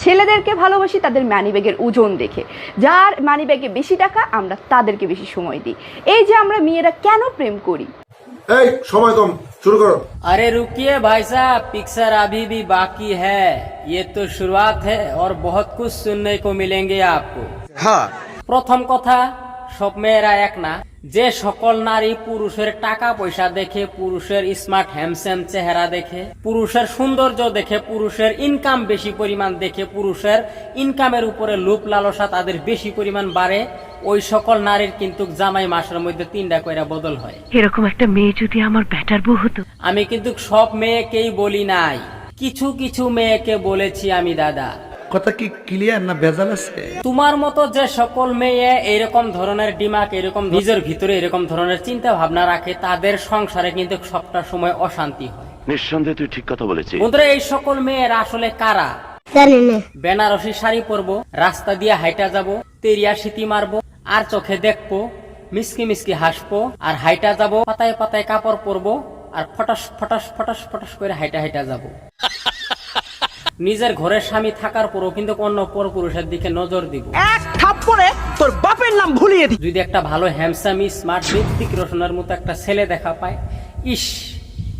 ছেলেদেরকে ভালোবাসি তাদের মানিব্যাগের ওজন দেখে, যার মানিব্যাগে বেশি টাকা আমরা তাদেরকে বেশি সময় দিই। এই যে আমরা মেয়েরা কেন প্রেম করি। এই সময় কম, শুরু করো। अरे रुकिए भाई साहब, पिक्चर अभी भी बाकी है। ये तो शुरुआत है और बहुत कुछ सुनने को मिलेंगे आपको। হ্যাঁ, প্রথম কথা, সব মেয়েরা এক না। যে সকল নারী পুরুষের টাকা পয়সা দেখে, পুরুষের স্মার্ট হ্যান্ডসাম চেহারা দেখে, পুরুষের সৌন্দর্য দেখে, পুরুষের ইনকাম বেশি পরিমাণ দেখে, পুরুষের ইনকামের উপরে লোভ লালসা তাদের বেশি পরিমাণ বাড়ে, ওই সকল নারীর কিন্তু জামাই মাসের মধ্যে 3টা কইরা বদল হয়। এরকম একটা মেয়ে যদি আমার ব্যাটার বউ হতো। আমি কিন্তু সব মেয়েকেই বলি নাই, কিছু কিছু মেয়েকে বলেছি আমি দাদা। কথা কি ক্লিয়ার না ভেজাল আছে? তোমার মতো যে সকল মেয়ে এরকম ধরনের ডিমাক, এরকম নিজের ভিতরে এরকম ধরনের চিন্তা ভাবনা রাখে, তাদের সংসারে কিন্তু সবটা সময় অশান্তি হয়। নিঃসন্দেহে তুই ঠিক কথা বলেছিস। বন্ধুরা, এই সকল মেয়েরা আসলে কারা? বেনারসি শাড়ি পরবো, রাস্তা দিয়ে হাইটা যাব, তেরিয়া সিটি মারবো, আর চোখে দেখবো, মিসকি মিসকি হাসবো, আর হাইটা যাব, পাতায় পাতায় কাপড় পরবো, আর ফটাস ফটাস ফটাস ফটাস করে হাইটা হাইটা যাব। নিজের ঘরের স্বামী থাকার পরও কিন্তু অন্য পরপুরুষের দিকে নজর দিব। এক থাপ্পড়ে তোর বাপের নাম ভুলিয়ে দি। যদি একটা ভালো হ্যান্ডসাম স্মার্ট ঋত্বিক রোশনের মতো একটা ছেলে দেখা পায়, ইস,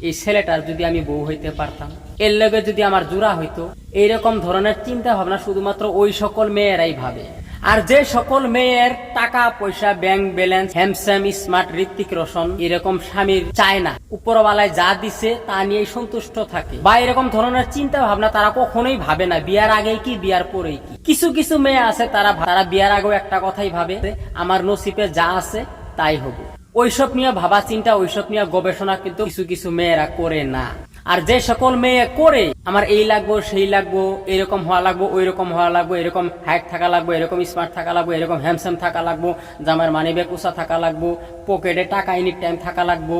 এই ছেলেটার যদি আমি বউ হইতে পারতাম, এর লগে যদি আমার জোড়া হইতো, এইরকম ধরনের চিন্তা ভাবনা শুধুমাত্র ওই সকল মেয়েরাই ভাবে। আর যে সকল মেয়ের টাকা পয়সা, bank balance, handsome smart Hrithik Roshan এরকম স্বামীর চায় না, উপরওয়ালায় যা দিছে তা নিয়েই সন্তুষ্ট থাকে, বা এরকম ধরনের চিন্তা ভাবনা তারা কখনোই ভাবে না বিয়ার আগেই কি বিয়ার পরেই কি। কিছু কিছু মেয়ে আছে তারা বিয়ার আগেও একটা কথাই ভাবে, আমার নসিবে যা আছে তাই হবে। ওইসব নিয়ে ভাবা চিন্তা, ওইসব নিয়ে গবেষণা কিন্তু কিছু কিছু মেয়েরা করে না। আর যে সকল মেয়ে করে, আমার এই লাগবো, সেই লাগবো, এরকম হওয়া লাগবো, ওই রকম হওয়া লাগবো, এরকম হাইট থাকা লাগবো, এরকম স্মার্ট থাকা লাগবো, এরকম হ্যান্ডসাম থাকা লাগবো, জামার মানিব্যাগ উঁচা থাকা লাগবো, পকেটে টাকা এনি টাইম থাকা লাগবো,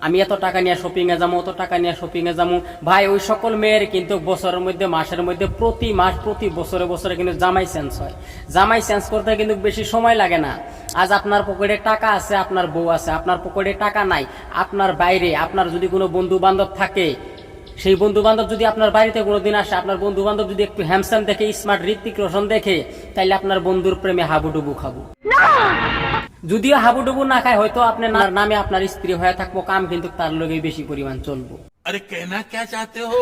আমি এত টাকা নিয়ে শপিং এ যাবো, অত টাকা নিয়ে শপিং এ যাবো। ভাই, ওই সকল মেয়ের কিন্তু বছরের মধ্যে, মাসের মধ্যে, প্রতি মাস, প্রতি বছরে বছরে কিন্তু জামাই চেঞ্জ হয়। জামাই চেঞ্জ করতে কিন্তু বেশি সময় লাগে না। আজ আপনার পকেটে টাকা আছে, আপনার বউ আছে, আপনার পকেটে টাকা নাই, আপনার বাইরে আপনার যদি কোনো বন্ধু বান্ধব থাকে, সেই বন্ধু বান্ধব যদি আপনার বাড়িতে কোনোদিন আসে, আপনার বন্ধু বান্ধব যদি একটু হ্যান্ডসাম দেখে, স্মার্ট ঋত্বিক রোশন দেখে, তাইলে আপনার বন্ধুর প্রেমে হাবুডুবু খাবো। যদিও হাবুডুবু না খায়, হয়তো আপনার নামে আপনার স্ত্রী হয়ে থাকবো, কাম কিন্তু তার লগে বেশি পরিমাণ চলবো।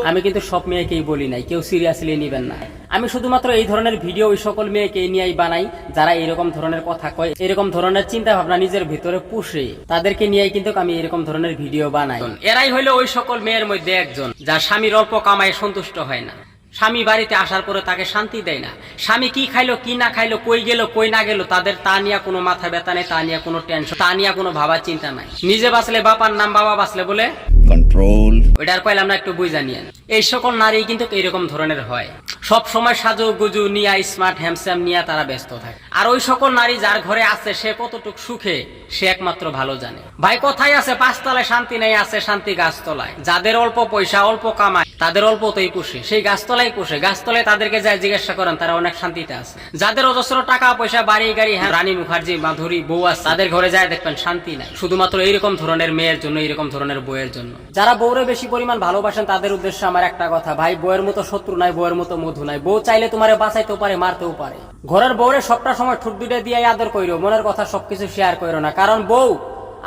আমি কিন্তু সব মেয়েকেই বলি নাই, কেউ সিরিয়াসলি নিবেন না। আমি শুধুমাত্র এই ধরনের ভিডিও ওই সকল মেয়েকে নিয়েই বানাই যারা এরকম ধরনের কথা কয়, এরকম ধরনের চিন্তা ভাবনা নিজের ভিতরে পুষে, তাদেরকে নিয়েই কিন্তু আমি এরকম ধরনের ভিডিও বানাই। এরাই হইলো ওই সকল মেয়ের মধ্যে একজন, যার স্বামীর অল্প কামায় সন্তুষ্ট হয় না, স্বামী বাড়িতে আসার পরে তাকে শান্তি দেয় না, স্বামী কি খাইলো কি না খাইলো, কই গেল কই না গেল, তাদের তা নিয়ে কোনো মাথা ব্যথা নেই, তা নিয়ে কোনো টেনশন, তা নিয়ে কোনো ভাবা চিন্তা নাই। নিজে বাঁচলে বাপার নাম, বাবা বাঁচলে বলে কন্ট্রোল। ওইটার কইলে আমরা একটু বুঝা নিয়েন। এই সকল নারী কিন্তু এইরকম ধরনের হয়, সব সময় সাজু গুজু নিয়া, স্মার্ট হ্যান্ডসাম নিয়া তারা ব্যস্ত থাকে। আর ওই সকল নারী যার ঘরে আছে, সে কতটুক সুখে সে একমাত্র ভালো জানে। ভাই, কথাই আছে, 5 তলায় শান্তি নেই, আছে শান্তি গাছতলায়। যাদের অল্প পয়সা, অল্প কামায়, তাদের অল্পতেই পুষে, সেই গাছতলায় পুষে। গাছতলায় তাদেরকে যায় জিজ্ঞাসা করেন, তারা অনেক শান্তিতে আছে। যাদের অজস্র টাকা পয়সা, বাড়ি গাড়ি, হ্যাঁ, রানী মুখার্জি, মাধুরী বউ আছে, তাদের ঘরে যায় দেখবেন শান্তি নাই, শুধুমাত্র এইরকম ধরনের মেয়ের জন্য, এইরকম ধরনের বউয়ের জন্য। যারা বউরে বেশি পরিমাণ ভালোবাসেন, তাদের উদ্দেশ্যে আমার একটা কথা, ভাই, বউয়ের মতো শত্রু নাই, বউয়ের মতো মধু নাই। বউ চাইলে তোমারে বাঁচাইতেও পারে, মারতেও পারে। ঘরের বউরে সবটা সময় ঠুট দুইটা দিয়ে আদর কইরো, মনের কথা সবকিছু শেয়ার কইরো না, কারণ বউ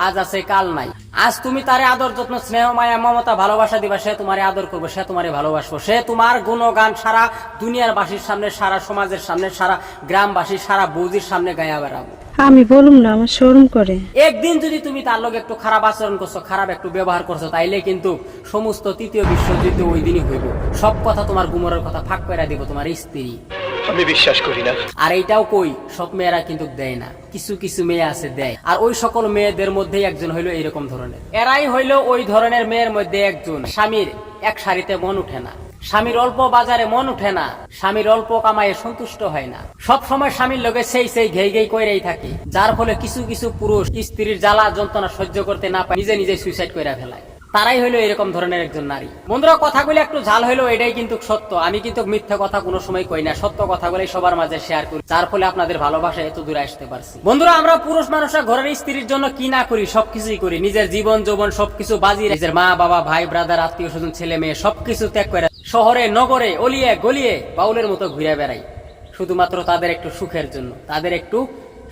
আজ আছে কাল নাই। আজ তুমি তারে আদর যত্ন, স্নেহ, মায়া, মমতা, ভালোবাসা দিবা, সে তোমারে আদর করবে, সে তোমারে ভালোবাসবো, সে তোমার গুণগান সারা দুনিয়ার বাসীর সামনে, সারা সমাজের সামনে, সারা গ্রামবাসীর, সারা বৌদির সামনে গায়া বেড়াবো। আমি বলুম না, আমার শরম করে। একদিন যদি তুমি তার লগে একটু খারাপ আচরণ করছো, খারাপ একটু ব্যবহার করছো, তাইলে কিন্তু সমস্ত 3য় বিশ্বযুদ্ধ ওই দিনই হইব। সব কথা তোমার গুমরের কথা ফাঁক করে দিব তোমার স্ত্রী। আমি বিশ্বাস করি না। আর এইটাও কই, সব মেয়েরা কিন্তু দেয় না, কিছু কিছু মেয়ে আছে দেয়। আর ওই সকল মেয়েদের মধ্যেই একজন হইলো এইরকম ধরনের। এরাই হইলো ওই ধরনের মেয়ের মধ্যে একজন, স্বামীর এক শাড়িতে মন উঠে না, স্বামীর অল্প বাজারে মন উঠে না, স্বামীর অল্প কামায়ে সন্তুষ্ট হয় না, সব সময় স্বামীর লগে সেই ঘেই ঘেই কইরাই থাকে। যার ফলে কিছু কিছু পুরুষ স্ত্রীর জ্বালা যন্ত্রণা সহ্য করতে না পায়, নিজে নিজে সুইসাইড কইরা ফেলায়। তারাই হইলো এরকম ধরনের একজন নারী। বন্ধুরা, কথাগুলো একটু ঝাল হইলো, এটাই কিন্তু সত্য। আমি কিন্তু মিথ্যা কথা কোনো সময় কই না, সত্য কথাগুলোই সবার মাঝে শেয়ার করি, যার ফলে আপনাদের ভালোবাসা এত দূরে আসতে পারছি। বন্ধুরা, আমরা পুরুষ মানুষরা ঘরের স্ত্রীর জন্য কি না করি, সবকিছুই করি। নিজের জীবন যৌবন সবকিছু বাজি, নিজের মা বাবা, ভাই ব্রাদার, আত্মীয় স্বজন, ছেলে মেয়ে সবকিছু ত্যাগ করে শহরে নগরে অলিয়ে গলিয়ে বাউলের মতো ঘুরে বেড়াই শুধুমাত্র তাদের একটু সুখের জন্য, তাদের একটু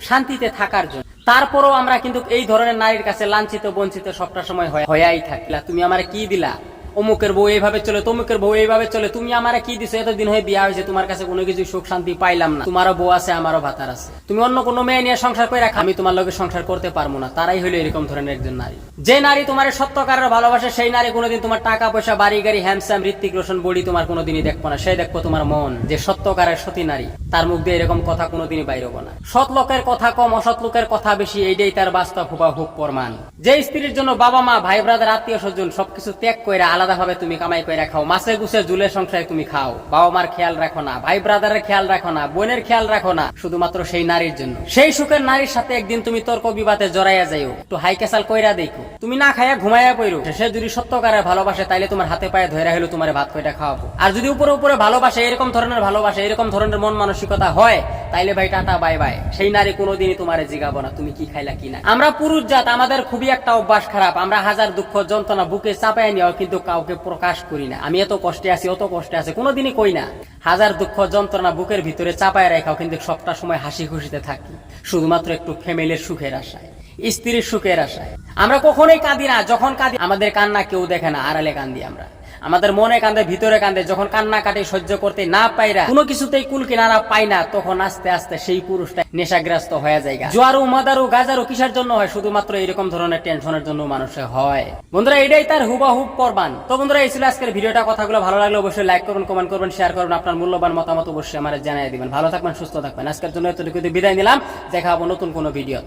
শান্তিতে থাকার জন্য। তারপরও আমরা কিন্তু এই ধরনের নারীর কাছে লাঞ্ছিত বঞ্চিত সবটা সময় হয়াই থাকি। তুমি আমারে কি দিলা, অমুকের বউ এইভাবে চলে, তমুকের বউ এইভাবে চলে, তুমি আমারে কি দিছো, এতদিন হয়ে বিয়া হয়েছে, তোমার কাছে কোনো কিছু সুখ শান্তি পাইলাম না, তোমারও বউ আছে আমারও ভাতার আছে, তুমি অন্য কোনো মেয়ে নিয়ে সংসার করে রাখা, আমি তোমার লগে সংসার করতে পারবো না। তারাই হলো এরকম ধরনের একজন নারী। যে নারী তোমার সত্যকারের ভালোবাসে, সেই নারী কোনোদিন তোমার টাকা পয়সা বাড়ি গাড়ি হ্যামস্যাম ঋত্বিক রোশন বডি তোমার কোনোদিনই দেখবো না। সেই দেখবো তোমার মন, যে সত্যকারের সতী নারী, তার মুখ দিয়ে এরকম কথা কোনোদিনই বাইর হবো না। সৎ লোকের কথা কম, অসৎ লোকের কথা বেশি, এইটাই তার বাস্তব হুবাহুব প্রমাণ। যে স্ত্রীর জন্য বাবা মা ভাই ব্রাদার আত্মীয় স্বজন সবকিছু ত্যাগ করে আলাদাভাবে তুমি কামাই করে খাও, মাছে গুছে জুলে সংসারে তুমি খাও, বাবা মার খেয়াল রাখো না, ভাই ব্রাদারের খেয়াল রাখো না, বোনের খেয়াল রাখো না, শুধুমাত্র সেই নারীর জন্য। সেই সুখের নারীর সাথে একদিন তুমি তর্ক বিবাদে জড়াইয়া যাইও, একটু হাই ক্যাসাল কইরা দেখো, তুমি না খাইয়া ঘুমাইয়া পড়ো। সে যদি সত্যকারের ভালোবাসে তাইলে তোমার হাতে পায়ে ধরে হলো তোমার ভাত কইটা খাওয়াবো। আর যদি উপরে উপরে ভালোবাসে, এরকম ধরনের ভালোবাসে, এরকম ধরনের মন মানসিকতা হয়, তাইলে ভাই টাটা বাই বাই, সেই নারী কোনোদিনই তোমারে জিগাবো না তুমি কি খাইলা কিনা। আমরা পুরুষ জাত, আমাদের খুবই একটা অভ্যাস খারাপ, আমরা হাজার দুঃখ যন্ত্রণা বুকে চাপাই নিও কিন্তু কাউকে প্রকাশ করি না। আমি এত কষ্টে আছি, অত কষ্টে আছে, কোনোদিনই কই না। হাজার দুঃখ যন্ত্রণা বুকের ভিতরে চাপায় রাখাও কিন্তু সবটা সময় হাসি খুশিতে থাকি, শুধুমাত্র একটু ফ্যামিলির সুখের আশায়, স্ত্রীর সুখের আশায়। আমরা কখনোই কাঁদি না, যখন কাঁদি আমাদের কান্না কেউ দেখে না, আড়ালে কান্দি আমরা। আমাদের মনে কান্দে, ভিতরে কান্দে, যখন কান্না কাটে সহ্য করতে না পাইরা, কোনো কিছুতেই কুল কিনারা পাই না, তখন আস্তে আস্তে সেই পুরুষটা নেশাগ্রস্ত হয়ে যায়। জোয়ারু মাদারু গাজারু কিসের জন্য হয়? শুধুমাত্র এরকম ধরনের টেনশনের জন্য মানুষের হয়। বন্ধুরা, এটাই তার হুবাহুব প্রমাণ। তো বন্ধুরা, এই ছিল আজকের ভিডিওটা। কথাগুলো ভালো লাগলে অবশ্যই লাইক করবেন, কমেন্ট করবেন, শেয়ার করবেন, আপনার মূল্যবান মতামত অবশ্যই আমাদের জানিয়ে দিবেন। ভালো থাকবেন, সুস্থ থাকবেন। আজকের জন্য এতটুকু বিদায় নিলাম, দেখা হবো নতুন কোনো ভিডিও।